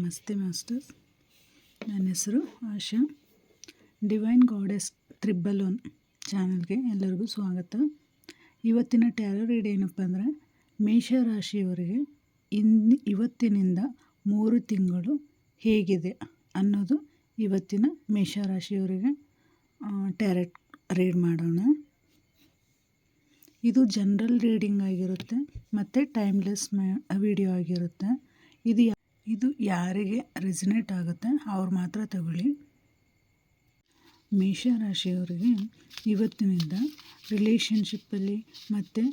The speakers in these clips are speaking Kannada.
ನಮಸ್ತೆ ಮಾಸ್ಟರ್ಸ್. ನನ್ನ ಹೆಸರು ಆಶಾ. ಡಿವೈನ್ ಗಾಡೆಸ್ ತ್ರಿಬಲ್1 ಚಾನಲ್ಗೆ ಎಲ್ಲರಿಗೂ ಸ್ವಾಗತ. ಇವತ್ತಿನ ಟ್ಯಾರೋ ರೀಡ್ ಏನಪ್ಪ ಅಂದರೆ, ಮೇಷರಾಶಿಯವರಿಗೆ ಇವತ್ತಿನಿಂದ 3 ತಿಂಗಳು ಹೇಗಿದೆ ಅನ್ನೋದು ಇವತ್ತಿನ ಮೇಷರಾಶಿಯವರಿಗೆ ಟ್ಯಾರೆಟ್ ರೀಡ್ ಮಾಡೋಣ. ಇದು ಜನರಲ್ ರೀಡಿಂಗ್ ಆಗಿರುತ್ತೆ ಮತ್ತು ಟೈಮ್ಲೆಸ್ ವಿಡಿಯೋ ಆಗಿರುತ್ತೆ. ಇದು ಯಾರಿಗೆ ರೆಸಿನೇಟ್ ಆಗುತ್ತೆ ಅವ್ರು ಮಾತ್ರ ತಗೊಳ್ಳಿ. ಮೇಷರಾಶಿಯವರಿಗೆ ಇವತ್ತಿನಿಂದ ರಿಲೇಷನ್ಶಿಪ್ಪಲ್ಲಿ ಮತ್ತು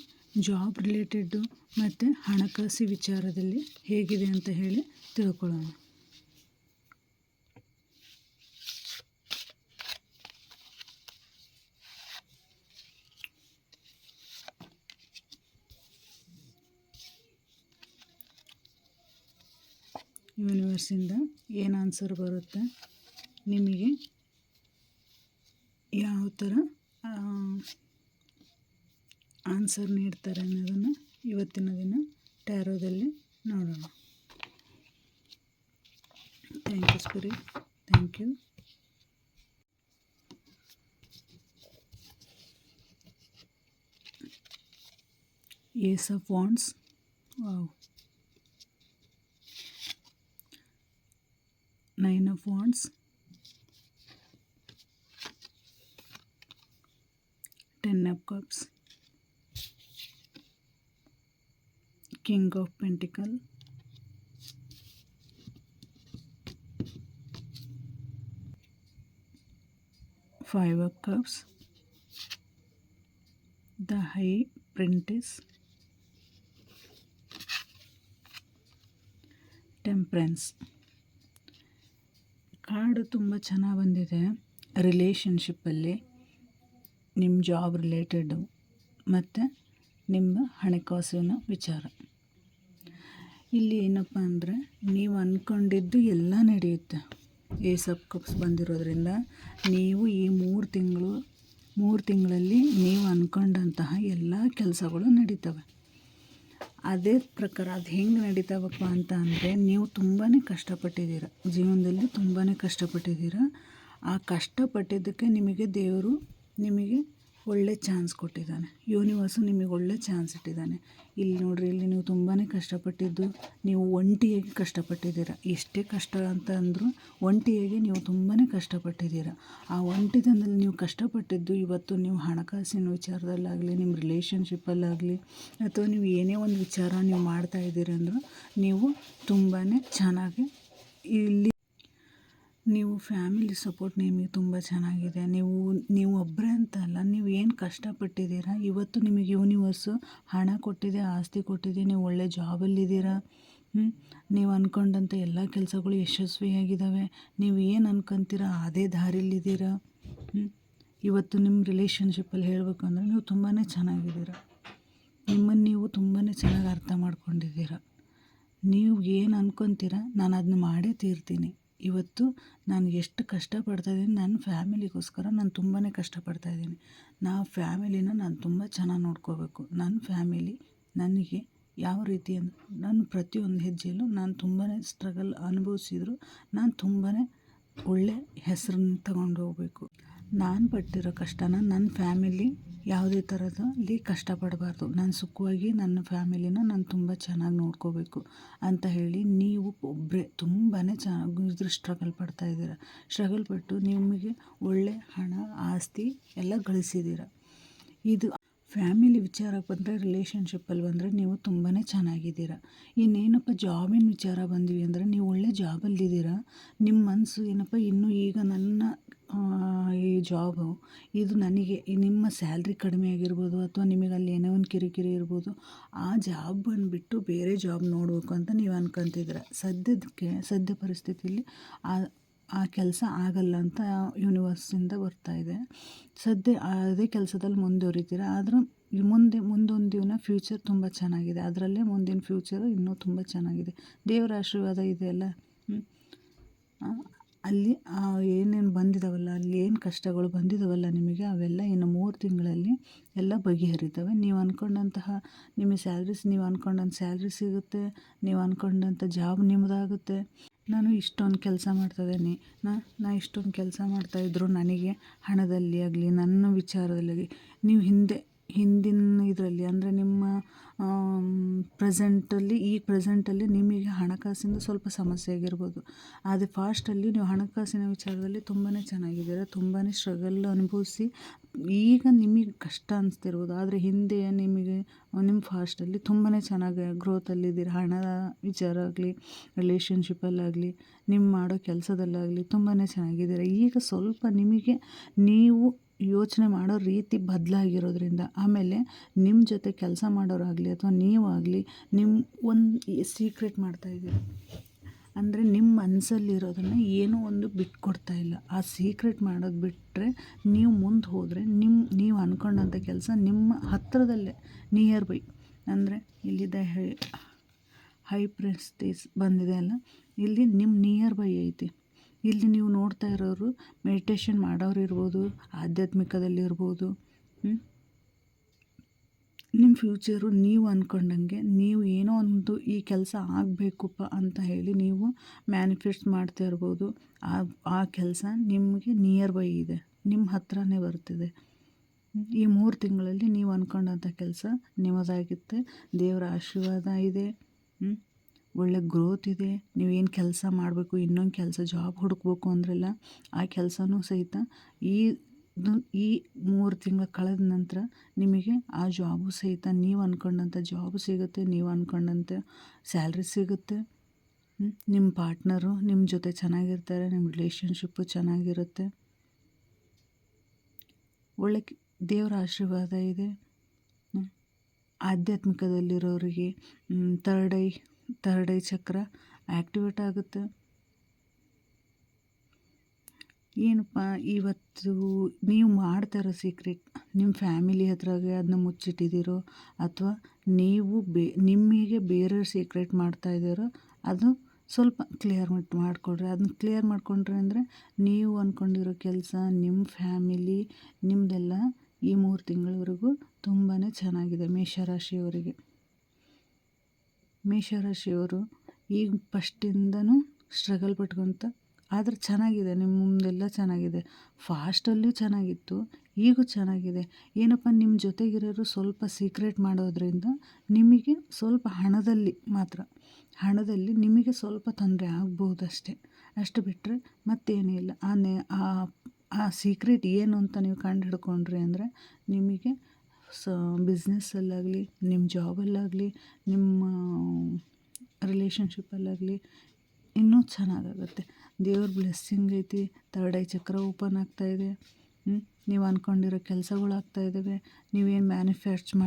ಜಾಬ್ ರಿಲೇಟೆಡ್ಡು ಮತ್ತು ಹಣಕಾಸು ವಿಚಾರದಲ್ಲಿ ಹೇಗಿದೆ ಅಂತ ಹೇಳಿ ತಿಳ್ಕೊಳ್ಳೋಣ. ಯೂನಿವರ್ಸಿಂದ ಏನು ಆನ್ಸರ್ ಬರುತ್ತೆ, ನಿಮಗೆ ಯಾವ ಥರ ಆನ್ಸರ್ ನೀಡ್ತಾರೆ ಅನ್ನೋದನ್ನು ಇವತ್ತಿನ ದಿನ ಟ್ಯಾರೋದಲ್ಲಿ ನೋಡೋಣ. Thank you spirit, thank you. Ace of wands, wow. 9 of Wands, 10 of Cups, King of Pentacles, Five of Cups, the High Priestess, Temperance. Card ತುಂಬ ಚೆನ್ನಾಗಿ ಬಂದಿದೆ. ರಿಲೇಷನ್ಶಿಪ್ಪಲ್ಲಿ ನಿಮ್ಮ ಜಾಬ್ ರಿಲೇಟೆಡು ಮತ್ತು ನಿಮ್ಮ ಹಣಕಾಸಿನ ವಿಚಾರ. ಇಲ್ಲಿ ಏನಪ್ಪ ಅಂದರೆ, ನೀವು ಅಂದ್ಕೊಂಡಿದ್ದು ಎಲ್ಲ ನಡೆಯುತ್ತೆ. ಏಸ್ ಆಫ್ ಕಪ್ಸ್ ಬಂದಿರೋದ್ರಿಂದ ನೀವು ಈ 3 ತಿಂಗಳಲ್ಲಿ ನೀವು ಅಂದ್ಕೊಂಡಂತಹ ಎಲ್ಲ ಕೆಲಸಗಳು ನಡೀತವೆ. ಅದೇ ಪ್ರಕಾರ ಅದು ಹೆಂಗೆ ನಡೀತಾವಪ್ಪ ಅಂತ ಅಂದರೆ, ನೀವು ತುಂಬಾ ಕಷ್ಟಪಟ್ಟಿದ್ದೀರ, ಜೀವನದಲ್ಲಿ ತುಂಬಾ ಕಷ್ಟಪಟ್ಟಿದ್ದೀರ. ಆ ಕಷ್ಟಪಟ್ಟಿದ್ದಕ್ಕೆ ನಿಮಗೆ ದೇವರು ನಿಮಗೆ ಒಳ್ಳೆ ಚಾನ್ಸ್ ಕೊಟ್ಟಿದ್ದಾನೆ. ಯೂನಿವರ್ಸು ನಿಮಗೆ ಒಳ್ಳೆ ಚಾನ್ಸ್ ಇಟ್ಟಿದ್ದಾನೆ. ಇಲ್ಲಿ ನೋಡಿರಿ, ಇಲ್ಲಿ ನೀವು ತುಂಬಾ ಕಷ್ಟಪಟ್ಟಿದ್ದು, ನೀವು ಒಂಟಿಯಾಗಿ ಕಷ್ಟಪಟ್ಟಿದ್ದೀರ. ಎಷ್ಟೇ ಕಷ್ಟ ಅಂತ ಅಂದರೂ ಒಂಟಿಯಾಗಿ ನೀವು ತುಂಬಾ ಕಷ್ಟಪಟ್ಟಿದ್ದೀರ. ಆ ಒಂಟಿತನದಲ್ಲಿ ನೀವು ಕಷ್ಟಪಟ್ಟಿದ್ದು ಇವತ್ತು ನೀವು ಹಣಕಾಸಿನ ವಿಚಾರದಲ್ಲಾಗಲಿ, ನಿಮ್ಮ ರಿಲೇಷನ್ಶಿಪ್ಪಲ್ಲಾಗಲಿ, ಅಥವಾ ನೀವು ಏನೇ ಒಂದು ವಿಚಾರ ನೀವು ಮಾಡ್ತಾಯಿದ್ದೀರ ಅಂದರೂ ನೀವು ತುಂಬಾ ಚೆನ್ನಾಗಿ ಇಲ್ಲಿ ನೀವು ಫ್ಯಾಮಿಲಿ ಸಪೋರ್ಟ್ ನಿಮಗೆ ತುಂಬ ಚೆನ್ನಾಗಿದೆ. ನೀವು ಒಬ್ಬರೇ ಅಂತ ಅಲ್ಲ, ನೀವು ಏನು ಕಷ್ಟಪಟ್ಟಿದ್ದೀರ ಇವತ್ತು ನಿಮಗೆ ಯೂನಿವರ್ಸು ಹಣ ಕೊಟ್ಟಿದೆ, ಆಸ್ತಿ ಕೊಟ್ಟಿದೆ, ನೀವು ಒಳ್ಳೆ ಜಾಬಲ್ಲಿದ್ದೀರ. ನೀವು ಅಂದ್ಕೊಂಡಂಥ ಎಲ್ಲ ಕೆಲಸಗಳು ಯಶಸ್ವಿಯಾಗಿದ್ದಾವೆ. ನೀವು ಏನು ಅನ್ಕೊತೀರ ಅದೇ ದಾರಿಲಿದ್ದೀರ. ಇವತ್ತು ನಿಮ್ಮ ರಿಲೇಷನ್ಶಿಪ್ಪಲ್ಲಿ ಹೇಳಬೇಕು ಅಂದರೆ ನೀವು ತುಂಬಾ ಚೆನ್ನಾಗಿದ್ದೀರ. ನಿಮ್ಮನ್ನು ನೀವು ತುಂಬಾ ಚೆನ್ನಾಗಿ ಅರ್ಥ ಮಾಡ್ಕೊಂಡಿದ್ದೀರ. ನೀವು ಏನು ಅಂದ್ಕೊತೀರ ನಾನು ಅದನ್ನ ಮಾಡೇ ತೀರ್ತೀನಿ. ಇವತ್ತು ನಾನು ಎಷ್ಟು ಕಷ್ಟಪಡ್ತಾಯಿದ್ದೀನಿ, ನನ್ನ ಫ್ಯಾಮಿಲಿಗೋಸ್ಕರ ನಾನು ತುಂಬಾ ಕಷ್ಟಪಡ್ತಾಯಿದ್ದೀನಿ. ಫ್ಯಾಮಿಲಿನ ನಾನು ತುಂಬ ಚೆನ್ನಾಗಿ ನೋಡ್ಕೋಬೇಕು. ನನ್ನ ಫ್ಯಾಮಿಲಿ ನನಗೆ ಯಾವ ರೀತಿ ಅಂದರೆ, ನಾನು ಪ್ರತಿಯೊಂದು ಹೆಜ್ಜೆಯಲ್ಲೂ ನಾನು ತುಂಬಾ ಸ್ಟ್ರಗಲ್ ಅನುಭವಿಸಿದ್ರು ನಾನು ತುಂಬಾ ಒಳ್ಳೆ ಹೆಸರನ್ನು ತಗೊಂಡು ಹೋಗಬೇಕು. ನಾನು ಪಟ್ಟಿರೋ ಕಷ್ಟನ ನನ್ನ ಫ್ಯಾಮಿಲಿ ಯಾವುದೇ ಥರದಲ್ಲಿ ಕಷ್ಟಪಡಬಾರ್ದು. ನಾನು ಸುಖವಾಗಿ ನನ್ನ ಫ್ಯಾಮಿಲಿನ ನಾನು ತುಂಬ ಚೆನ್ನಾಗಿ ನೋಡ್ಕೋಬೇಕು ಅಂತ ಹೇಳಿ ನೀವು ಒಬ್ಬರೇ ತುಂಬಾ ಚೆನ್ನಾಗಿ ಸ್ಟ್ರಗಲ್ ಪಡ್ತಾಯಿದ್ದೀರ. ಸ್ಟ್ರಗಲ್ ಪಟ್ಟು ನಿಮಗೆ ಒಳ್ಳೆ ಹಣ, ಆಸ್ತಿ ಎಲ್ಲ ಗಳಿಸಿದ್ದೀರ. ಇದು ಫ್ಯಾಮಿಲಿ ವಿಚಾರಕ್ಕೆ ಬಂದರೆ, ರಿಲೇಷನ್ಶಿಪ್ಪಲ್ಲಿ ಬಂದರೆ ನೀವು ತುಂಬಾ ಚೆನ್ನಾಗಿದ್ದೀರ. ಇನ್ನೇನಪ್ಪ ಜಾಬಿನ ವಿಚಾರ ಬಂದ್ವಿ ಅಂದರೆ, ನೀವು ಒಳ್ಳೆ ಜಾಬಲ್ಲಿದ್ದೀರ. ನಿಮ್ಮ ಮನಸ್ಸು ಏನಪ್ಪ, ಇನ್ನೂ ಈಗ ನನ್ನ ಈ ಜಾಬು ಇದು ನನಗೆ ನಿಮ್ಮ ಸ್ಯಾಲ್ರಿ ಕಡಿಮೆ ಆಗಿರ್ಬೋದು, ಅಥವಾ ನಿಮಗೆ ಅಲ್ಲಿ ಏನೋ ಒಂದು ಕಿರಿಕಿರಿ ಇರ್ಬೋದು, ಆ ಜಾಬ್ ಬಂದುಬಿಟ್ಟು ಬೇರೆ ಜಾಬ್ ನೋಡಬೇಕು ಅಂತ ನೀವು ಅನ್ಕೊತಿದ್ದೀರ. ಸದ್ಯ ಪರಿಸ್ಥಿತಿಯಲ್ಲಿ ಆ ಕೆಲಸ ಆಗಲ್ಲ ಅಂತ ಯೂನಿವರ್ಸಿಂದ ಬರ್ತಾಯಿದೆ. ಅದೇ ಕೆಲಸದಲ್ಲಿ ಮುಂದುವರಿತೀರ. ಆದರೂ ಮುಂದೊಂದು ದಿನ ಫ್ಯೂಚರ್ ತುಂಬ ಚೆನ್ನಾಗಿದೆ. ಅದರಲ್ಲೇ ಮುಂದಿನ ಫ್ಯೂಚರು ಇನ್ನೂ ತುಂಬ ಚೆನ್ನಾಗಿದೆ. ದೇವರ ಆಶೀರ್ವಾದ ಇದೆಯಲ್ಲ. ಅಲ್ಲಿ ಏನೇನು ಬಂದಿದ್ದಾವಲ್ಲ, ಅಲ್ಲಿ ಏನು ಕಷ್ಟಗಳು ಬಂದಿದ್ದಾವಲ್ಲ ನಿಮಗೆ, ಅವೆಲ್ಲ ಇನ್ನು 3 ತಿಂಗಳಲ್ಲಿ ಎಲ್ಲ ಬಗೆಹರಿತವೆ. ನೀವು ಅಂದ್ಕೊಂಡಂತಹ ನಿಮಗೆ ನೀವು ಅಂದ್ಕೊಂಡಂಥ ಸ್ಯಾಲ್ರಿ ಸಿಗುತ್ತೆ. ನೀವು ಅಂದ್ಕೊಂಡಂಥ ಜಾಬ್ ನಿಮ್ಮದಾಗುತ್ತೆ. ನಾನು ಇಷ್ಟೊಂದು ಕೆಲಸ ಮಾಡ್ತಾಯಿದ್ದೀನಿ, ನಾ ಇಷ್ಟೊಂದು ಕೆಲಸ ಮಾಡ್ತಾಯಿದ್ರು ನನಗೆ ಹಣದಲ್ಲಿ ಆಗಲಿ ನನ್ನ ವಿಚಾರದಲ್ಲಿ ನೀವು ಹಿಂದಿನ ಇದರಲ್ಲಿ ಅಂದರೆ ನಿಮ್ಮ ಪ್ರೆಸೆಂಟಲ್ಲಿ ಈಗ ಪ್ರೆಸೆಂಟಲ್ಲಿ ನಿಮಗೆ ಹಣಕಾಸಿಂದು ಸ್ವಲ್ಪ ಸಮಸ್ಯೆ ಆಗಿರ್ಬೋದು. ಆದರೆ ಫಾಸ್ಟಲ್ಲಿ ನೀವು ಹಣಕಾಸಿನ ವಿಚಾರದಲ್ಲಿ ತುಂಬಾ ಚೆನ್ನಾಗಿದ್ದೀರ, ತುಂಬಾ ಸ್ಟ್ರಗಲ್ ಅನುಭವಿಸಿ ಈಗ ನಿಮಗೆ ಕಷ್ಟ ಅನಿಸ್ತಿರ್ಬೋದು. ಆದರೆ ಹಿಂದೆ ನಿಮಗೆ ನಿಮ್ಮ ಫಾಸ್ಟಲ್ಲಿ ತುಂಬಾ ಚೆನ್ನಾಗಿ ಗ್ರೋತಲ್ಲಿದ್ದೀರ. ಹಣದ ವಿಚಾರ ಆಗಲಿ, ರಿಲೇಷನ್ಶಿಪ್ಪಲ್ಲಾಗಲಿ, ನೀವು ಮಾಡೋ ಕೆಲಸದಲ್ಲಾಗಲಿ ತುಂಬಾ ಚೆನ್ನಾಗಿದ್ದೀರ. ಈಗ ಸ್ವಲ್ಪ ನಿಮಗೆ ನೀವು ಯೋಚನೆ ಮಾಡೋ ರೀತಿ ಬದಲಾಗಿರೋದ್ರಿಂದ, ಆಮೇಲೆ ನಿಮ್ಮ ಜೊತೆ ಕೆಲಸ ಮಾಡೋರಾಗಲಿ ಅಥವಾ ನೀವಾಗಲಿ ನಿಮ್ಮ ಒಂದು ಸೀಕ್ರೆಟ್ ಮಾಡ್ತಾಯಿದ್ದೀರ. ಅಂದರೆ ನಿಮ್ಮ ಮನಸ್ಸಲ್ಲಿರೋದನ್ನು ಏನೋ ಒಂದು ಬಿಟ್ಕೊಡ್ತಾ ಇಲ್ಲ. ಆ ಸೀಕ್ರೆಟ್ ಮಾಡೋದು ಬಿಟ್ಟರೆ ನೀವು ಮುಂದೆ ಹೋದರೆ ನೀವು ಅಂದ್ಕೊಂಡಂಥ ಕೆಲಸ ನಿಮ್ಮ ಹತ್ತಿರದಲ್ಲೇ ನಿಯರ್ ಬೈ. ಅಂದರೆ ಇಲ್ಲಿದೆ ಹೈ ಪ್ರೆಸ್ಟೀಜ್ ಬಂದಿದೆ ಅಲ್ಲ, ಇಲ್ಲಿ ನಿಮ್ಮ ನಿಯರ್ ಬೈ ಐತಿ. ಇಲ್ಲಿ ನೀವು ನೋಡ್ತಾ ಇರೋರು ಮೆಡಿಟೇಷನ್ ಮಾಡೋರು ಇರ್ಬೋದು, ಆಧ್ಯಾತ್ಮಿಕದಲ್ಲಿರ್ಬೋದು. ನಿಮ್ಮ ಫ್ಯೂಚರು ನೀವು ಅಂದ್ಕೊಂಡಂಗೆ ನೀವು ಏನೋ ಒಂದು ಈ ಕೆಲಸ ಆಗಬೇಕಪ್ಪ ಅಂತ ಹೇಳಿ ನೀವು ಮ್ಯಾನಿಫೆಸ್ಟ್ ಮಾಡ್ತಾ ಇರ್ಬೋದು. ಆ ಕೆಲಸ ನಿಮಗೆ ನಿಯರ್ ಬೈ ಇದೆ, ನಿಮ್ಮ ಹತ್ರನೇ ಬರ್ತಿದೆ. ಈ 3 ತಿಂಗಳಲ್ಲಿ ನೀವು ಅಂದ್ಕೊಂಡಂಥ ಕೆಲಸ ನಿಮ್ಮದಾಗುತ್ತೆ. ದೇವರ ಆಶೀರ್ವಾದ ಇದೆ, ಒಳ್ಳೆ ಗ್ರೋತ್ ಇದೆ. ನೀವೇನು ಕೆಲಸ ಮಾಡಬೇಕು, ಇನ್ನೊಂದು ಕೆಲಸ ಜಾಬ್ ಹುಡುಕ್ಬೇಕು ಅಂದ್ರಲ್ಲ, ಆ ಕೆಲಸನೂ ಸಹಿತ ಈ 3 ತಿಂಗಳು ಕಳೆದ ನಂತರ ನಿಮಗೆ ಆ ಜಾಬು ಸಹಿತ ನೀವು ಅಂದ್ಕೊಂಡಂಥ ಜಾಬು ಸಿಗುತ್ತೆ, ನೀವು ಅಂದ್ಕೊಂಡಂಥ ಸ್ಯಾಲ್ರಿ ಸಿಗುತ್ತೆ. ನಿಮ್ಮ ಪಾರ್ಟ್ನರು ನಿಮ್ಮ ಜೊತೆ ಚೆನ್ನಾಗಿರ್ತಾರೆ, ನಿಮ್ಮ ರಿಲೇಷನ್ಶಿಪ್ಪು ಚೆನ್ನಾಗಿರುತ್ತೆ. ಒಳ್ಳೆ ದೇವರ ಆಶೀರ್ವಾದ ಇದೆ. ಆಧ್ಯಾತ್ಮಿಕದಲ್ಲಿರೋರಿಗೆ ಥರ್ಡ್ ಐ ಚಕ್ರ ಆ್ಯಕ್ಟಿವೇಟ್ ಆಗುತ್ತೆ. ಏನಪ್ಪ ಇವತ್ತು ನೀವು ಮಾಡ್ತಾಯಿರೋ ಸೀಕ್ರೆಟ್ ನಿಮ್ಮ ಫ್ಯಾಮಿಲಿ ಹತ್ರಗೆ ಅದನ್ನ ಮುಚ್ಚಿಟ್ಟಿದ್ದೀರೋ ಅಥವಾ ನೀವು ನಿಮಗೆ ಬೇರೆಯವ್ರು ಸೀಕ್ರೆಟ್ ಮಾಡ್ತಾಯಿದ್ದೀರೋ, ಅದು ಸ್ವಲ್ಪ ಕ್ಲಿಯರ್ ಮಾಡಿಕೊಡ್ರಿ. ಅದನ್ನ ಕ್ಲಿಯರ್ ಮಾಡಿಕೊಂಡ್ರೆ ಅಂದರೆ ನೀವು ಅಂದ್ಕೊಂಡಿರೋ ಕೆಲಸ, ನಿಮ್ಮ ಫ್ಯಾಮಿಲಿ, ನಿಮ್ಮದೆಲ್ಲ ಈ 3 ತಿಂಗಳವರೆಗೂ ತುಂಬಾ ಚೆನ್ನಾಗಿದೆ. ಮೇಷರಾಶಿಯವರು ಈಗ ಫಸ್ಟಿಂದನೂ ಸ್ಟ್ರಗಲ್ ಪಟ್ಕೊತ, ಆದರೆ ಚೆನ್ನಾಗಿದೆ. ನಿಮ್ಮ ಮುಂದೆಲ್ಲ ಚೆನ್ನಾಗಿದೆ. ಫಾಸ್ಟಲ್ಲೂ ಚೆನ್ನಾಗಿತ್ತು, ಈಗೂ ಚೆನ್ನಾಗಿದೆ. ಏನಪ್ಪ ನಿಮ್ಮ ಜೊತೆಗಿರೋರು ಸ್ವಲ್ಪ ಸೀಕ್ರೆಟ್ ಮಾಡೋದ್ರಿಂದ ನಿಮಗೆ ಸ್ವಲ್ಪ ಹಣದಲ್ಲಿ ನಿಮಗೆ ಸ್ವಲ್ಪ ತೊಂದರೆ ಆಗ್ಬೋದಷ್ಟೇ. ಅಷ್ಟು ಬಿಟ್ಟರೆ ಮತ್ತೇನೂ ಇಲ್ಲ. ಆ ಸೀಕ್ರೆಟ್ ಏನು ಅಂತ ನೀವು ಕಂಡು ಹಿಡ್ಕೊಂಡ್ರಿ ಅಂದರೆ ನಿಮಗೆ ಬಿಸ್ನೆಸ್ಸಲ್ಲಾಗಲಿ, ನಿಮ್ಮ ಜಾಬಲ್ಲಾಗಲಿ, ನಿಮ್ಮ ರಿಲೇಷನ್ಶಿಪ್ಪಲ್ಲಾಗಲಿ ಇನ್ನೂ ಚೆನ್ನಾಗಾಗುತ್ತೆ. ದೇವ್ರ ಬ್ಲೆಸ್ಸಿಂಗ್ ಐತಿ. ಥರ್ಡ್ ಐ ಚಕ್ರ ಓಪನ್ ಆಗ್ತಾಯಿದೆ. ನೀವು ಅಂದ್ಕೊಂಡಿರೋ ಕೆಲಸಗಳಾಗ್ತಾಯಿದ್ದಾವೆ. ನೀವೇನು ಮ್ಯಾನುಫ್ಯಾಕ್ಚರ್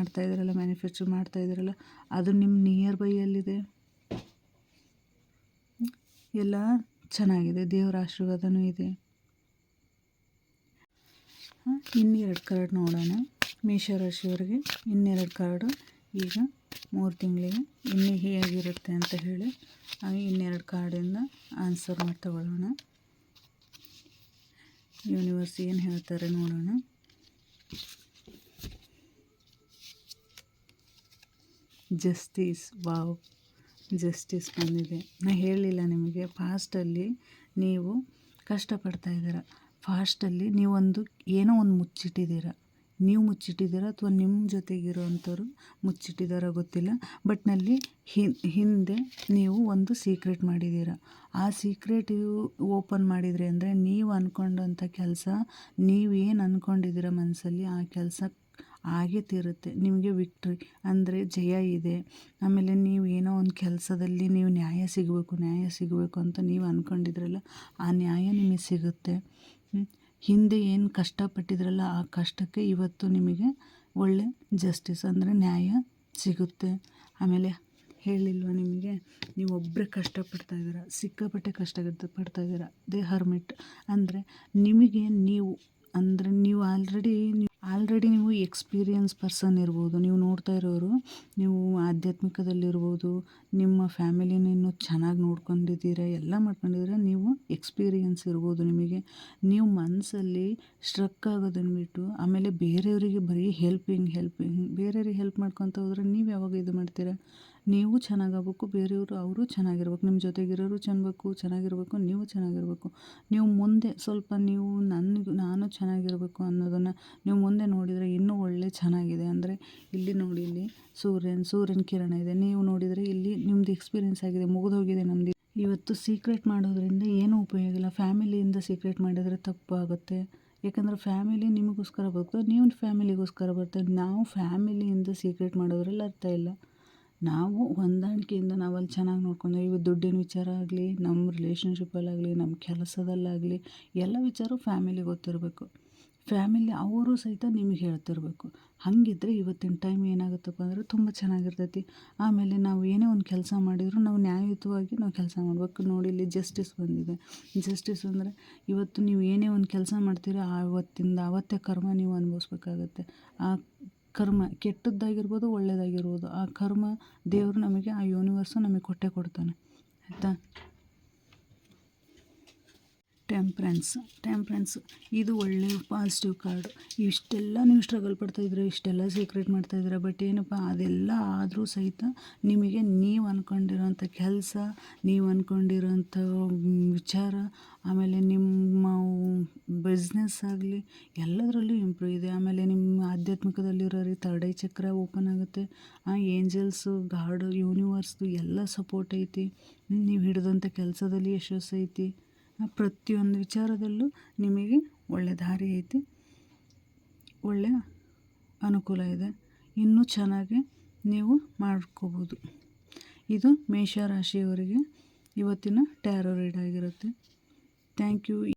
ಮಾಡ್ತಾಯಿದ್ದೀರಲ್ಲ ಅದು ನಿಮ್ಮ ನಿಯರ್ ಬೈಯಲ್ಲಿದೆ. ಎಲ್ಲ ಚೆನ್ನಾಗಿದೆ, ದೇವರ ಆಶೀರ್ವಾದನೂ ಇದೆ. ಇನ್ನೆರಡು ಕಾರ್ಡ್ ನೋಡೋಣ. ಮೇಷರಾಶಿಯವರಿಗೆ ಇನ್ನೆರಡು ಕಾರ್ಡು ಈಗ 3 ತಿಂಗಳಿಗೆ ಇನ್ನೂ ಹೇಗಿರುತ್ತೆ ಅಂತ ಹೇಳಿ ಇನ್ನೆರಡು ಕಾರ್ಡಿಂದ ಆನ್ಸರ್ ಮಾಡಿ ತಗೊಳ್ಳೋಣ. ಯೂನಿವರ್ಸ್ ಏನು ಹೇಳ್ತಾರೆ ನೋಡೋಣ. ಜಸ್ಟಿಸ್, ವಾವ್, ಜಸ್ಟಿಸ್ ಬಂದಿದೆ. ನಾನು ಹೇಳಲಿಲ್ಲ ನಿಮಗೆ, ಫಾಸ್ಟಲ್ಲಿ ನೀವು ಕಷ್ಟಪಡ್ತಾ ಇದ್ದೀರ. ಫಾಸ್ಟಲ್ಲಿ ಏನೋ ಒಂದು ಮುಚ್ಚಿಟ್ಟಿದ್ದೀರ. ನೀವು ಮುಚ್ಚಿಟ್ಟಿದ್ದೀರ ಅಥವಾ ನಿಮ್ಮ ಜೊತೆಗಿರೋವಂಥವ್ರು ಮುಚ್ಚಿಟ್ಟಿದ್ದಾರೋ ಗೊತ್ತಿಲ್ಲ. ಬಟ್ನಲ್ಲಿ ಹಿಂದೆ ನೀವು ಒಂದು ಸೀಕ್ರೆಟ್ ಮಾಡಿದ್ದೀರ. ಆ ಸೀಕ್ರೆಟ್ ಓಪನ್ ಮಾಡಿದ್ರಿ ಅಂದರೆ ನೀವು ಅಂದ್ಕೊಂಡಂಥ ಕೆಲಸ, ನೀವೇನು ಅಂದ್ಕೊಂಡಿದ್ದೀರ ಮನಸ್ಸಲ್ಲಿ ಆ ಕೆಲಸ ಆಗೇ ತೀರುತ್ತೆ. ನಿಮಗೆ ವಿಕ್ಟ್ರಿ ಅಂದರೆ ಜಯ ಇದೆ. ಆಮೇಲೆ ನೀವು ಏನೋ ಒಂದು ಕೆಲಸದಲ್ಲಿ ನೀವು ನ್ಯಾಯ ಸಿಗಬೇಕು ಅಂತ ನೀವು ಅಂದ್ಕೊಂಡಿದ್ರಲ್ಲ, ಆ ನ್ಯಾಯ ನಿಮಗೆ ಸಿಗುತ್ತೆ. ಹಿಂದೆ ಏನು ಕಷ್ಟಪಟ್ಟಿದ್ರಲ್ಲ ಆ ಕಷ್ಟಕ್ಕೆ ಇವತ್ತು ನಿಮಗೆ ಒಳ್ಳೆ ಜಸ್ಟಿಸ್ ಅಂದರೆ ನ್ಯಾಯ ಸಿಗುತ್ತೆ. ಆಮೇಲೆ ಹೇಳಿಲ್ವ ನಿಮಗೆ, ನೀವೊಬ್ಬರೇ ಕಷ್ಟಪಡ್ತಾಯಿದ್ದೀರ, ಸಿಕ್ಕಾಪಟ್ಟೆ ಪಡ್ತಾಯಿದ್ದೀರ. ದೇ ಹರ್ಮಿಟ್ ಅಂದರೆ ನಿಮಗೆ ನೀವು ಆಲ್ರೆಡಿ ನೀವು ಎಕ್ಸ್ಪೀರಿಯನ್ಸ್ ಪರ್ಸನ್ ಇರ್ಬೋದು. ನೀವು ನೋಡ್ತಾ ಇರೋರು, ನೀವು ಆಧ್ಯಾತ್ಮಿಕದಲ್ಲಿರ್ಬೋದು, ನಿಮ್ಮ ಫ್ಯಾಮಿಲಿನ ಇನ್ನೂ ಚೆನ್ನಾಗಿ ನೋಡ್ಕೊಂಡಿದ್ದೀರ, ಎಲ್ಲ ಮಾಡ್ಕೊಂಡಿದ್ದೀರ. ನೀವು ಎಕ್ಸ್ಪೀರಿಯನ್ಸ್ ಇರ್ಬೋದು ನಿಮಗೆ. ನೀವು ಮನಸ್ಸಲ್ಲಿ ಸ್ಟ್ರಕ್ ಆಗೋದನ್ನು ಬಿಟ್ಟು ಆಮೇಲೆ ಬೇರೆಯವರಿಗೆ ಬರೀ ಹೆಲ್ಪಿಂಗ್ ಬೇರೆಯವ್ರಿಗೆ ಹೆಲ್ಪ್ ಮಾಡ್ಕೊತ ಹೋದ್ರೆ ನೀವು ಯಾವಾಗ ಇದು ಮಾಡ್ತೀರ? ನೀವು ಚೆನ್ನಾಗಾಗಬೇಕು, ಬೇರೆಯವರು ಅವರು ಚೆನ್ನಾಗಿರ್ಬೇಕು, ನಿಮ್ಮ ಜೊತೆಗಿರೋರು ಚೆನ್ನಾಗಿರಬೇಕು, ನೀವು ಚೆನ್ನಾಗಿರಬೇಕು. ನೀವು ಮುಂದೆ ಸ್ವಲ್ಪ ನೀವು ನಾನು ಚೆನ್ನಾಗಿರಬೇಕು ಅನ್ನೋದನ್ನು ನೀವು ಮುಂದೆ ನೋಡಿದರೆ ಇನ್ನೂ ಒಳ್ಳೆ ಚೆನ್ನಾಗಿದೆ. ಅಂದರೆ ಇಲ್ಲಿ ನೋಡಿ, ಇಲ್ಲಿ ಸೂರ್ಯನ ಕಿರಣ ಇದೆ. ನೀವು ನೋಡಿದರೆ ಇಲ್ಲಿ ನಿಮ್ಮದು ಎಕ್ಸ್ಪೀರಿಯೆನ್ಸ್ ಆಗಿದೆ, ಮುಗಿದೋಗಿದೆ ನಮ್ಮದು. ಇವತ್ತು ಸೀಕ್ರೆಟ್ ಮಾಡೋದ್ರಿಂದ ಏನೂ ಉಪಯೋಗ ಇಲ್ಲ. ಫ್ಯಾಮಿಲಿಯಿಂದ ಸೀಕ್ರೆಟ್ ಮಾಡಿದರೆ ತಪ್ಪಾಗುತ್ತೆ. ಯಾಕಂದರೆ ಫ್ಯಾಮಿಲಿ ನಿಮಗೋಸ್ಕರ ಬರ್ತದೆ, ನೀವು ಫ್ಯಾಮಿಲಿಗೋಸ್ಕರ ಬರ್ತಾರೆ. ನಾವು ಫ್ಯಾಮಿಲಿಯಿಂದ ಸೀಕ್ರೆಟ್ ಮಾಡೋದ್ರಲ್ಲಿ ಅರ್ಥ ಇಲ್ಲ. ನಾವು ಹೊಂದಾಣಿಕೆಯಿಂದ ನಾವು ಅಲ್ಲಿ ಚೆನ್ನಾಗಿ ನೋಡ್ಕೊಂಡು, ಇವು ದುಡ್ಡಿನ ವಿಚಾರ ಆಗಲಿ, ನಮ್ಮ ರಿಲೇಷನ್ಶಿಪ್ಪಲ್ಲಾಗಲಿ, ನಮ್ಮ ಕೆಲಸದಲ್ಲಾಗಲಿ ಎಲ್ಲ ವಿಚಾರ ಫ್ಯಾಮಿಲಿ ಗೊತ್ತಿರಬೇಕು. ಫ್ಯಾಮಿಲಿ ಅವರು ಸಹಿತ ನಿಮಗೆ ಹೇಳ್ತಿರ್ಬೇಕು. ಹಾಗಿದ್ರೆ ಇವತ್ತಿನ ಟೈಮ್ ಏನಾಗುತ್ತಪ್ಪ ಅಂದರೆ ತುಂಬ ಚೆನ್ನಾಗಿರ್ತೈತಿ. ಆಮೇಲೆ ನಾವು ಏನೇ ಒಂದು ಕೆಲಸ ಮಾಡಿದರೂ ನಾವು ನ್ಯಾಯಯುತವಾಗಿ ನಾವು ಕೆಲಸ ಮಾಡಬೇಕು. ನೋಡಿ, ಇಲ್ಲಿ ಜಸ್ಟಿಸ್ ಬಂದಿದೆ. ಜಸ್ಟಿಸ್ ಅಂದರೆ ಇವತ್ತು ನೀವು ಏನೇ ಒಂದು ಕೆಲಸ ಮಾಡ್ತೀರೋ ಅವತ್ತೇ ಕರ್ಮ ನೀವು ಅನುಭವಿಸ್ಬೇಕಾಗತ್ತೆ. ಆ ಕರ್ಮ ಕೆಟ್ಟದ್ದಾಗಿರ್ಬೋದು, ಒಳ್ಳೆಯದಾಗಿರ್ಬೋದು, ಆ ಕರ್ಮ ದೇವರು ನಮಗೆ, ಆ ಯೂನಿವರ್ಸು ನಮಗೆ ಕೊಟ್ಟೇ ಕೊಡ್ತಾನೆ, ಆಯಿತಾ. ಟೆಂಪ್ರೆನ್ಸ್ ಇದು ಒಳ್ಳೆಯ ಪಾಸಿಟಿವ್ ಕಾರ್ಡು. ಇಷ್ಟೆಲ್ಲ ನೀವು ಸ್ಟ್ರಗಲ್ ಪಡ್ತಾಯಿದ್ರೆ, ಇಷ್ಟೆಲ್ಲ ಸೀಕ್ರೆಟ್ ಮಾಡ್ತಾಯಿದ್ರೆ, ಬಟ್ ಏನಪ್ಪ ಅದೆಲ್ಲ ಆದರೂ ಸಹಿತ ನಿಮಗೆ ನೀವು ಅಂದ್ಕೊಂಡಿರೋಂಥ ಕೆಲಸ, ನೀವು ಅಂದ್ಕೊಂಡಿರೋಂಥ ವಿಚಾರ, ಆಮೇಲೆ ನಿಮ್ಮ ಬಿಸ್ನೆಸ್ ಆಗಲಿ ಎಲ್ಲದರಲ್ಲೂ ಇಂಪ್ರೂವ್ ಇದೆ. ಆಮೇಲೆ ನಿಮ್ಮ ಆಧ್ಯಾತ್ಮಿಕದಲ್ಲಿರೋರಿಗೆ ಥರ್ಡ್ ಐ ಚಕ್ರ ಓಪನ್ ಆಗುತ್ತೆ. ಆ ಏಂಜಲ್ಸು, ಗಾಡು, ಯೂನಿವರ್ಸ್ದು ಎಲ್ಲ ಸಪೋರ್ಟ್ ಐತಿ. ನೀವು ಹಿಡಿದಂಥ ಕೆಲಸದಲ್ಲಿ ಯಶಸ್ಸು ಐತಿ. ಪ್ರತಿಯೊಂದು ವಿಚಾರದಲ್ಲೂ ನಿಮಗೆ ಒಳ್ಳೆಯ ದಾರಿ ಐತಿ, ಒಳ್ಳೆಯ ಅನುಕೂಲ ಇದೆ. ಇನ್ನೂ ಚೆನ್ನಾಗಿ ನೀವು ಮಾಡ್ಕೋಬೋದು. ಇದು ಮೇಷರಾಶಿಯವರಿಗೆ ಇವತ್ತಿನ ಟ್ಯಾರೋ ರೀಡ್ ಆಗಿರುತ್ತೆ. Thank you.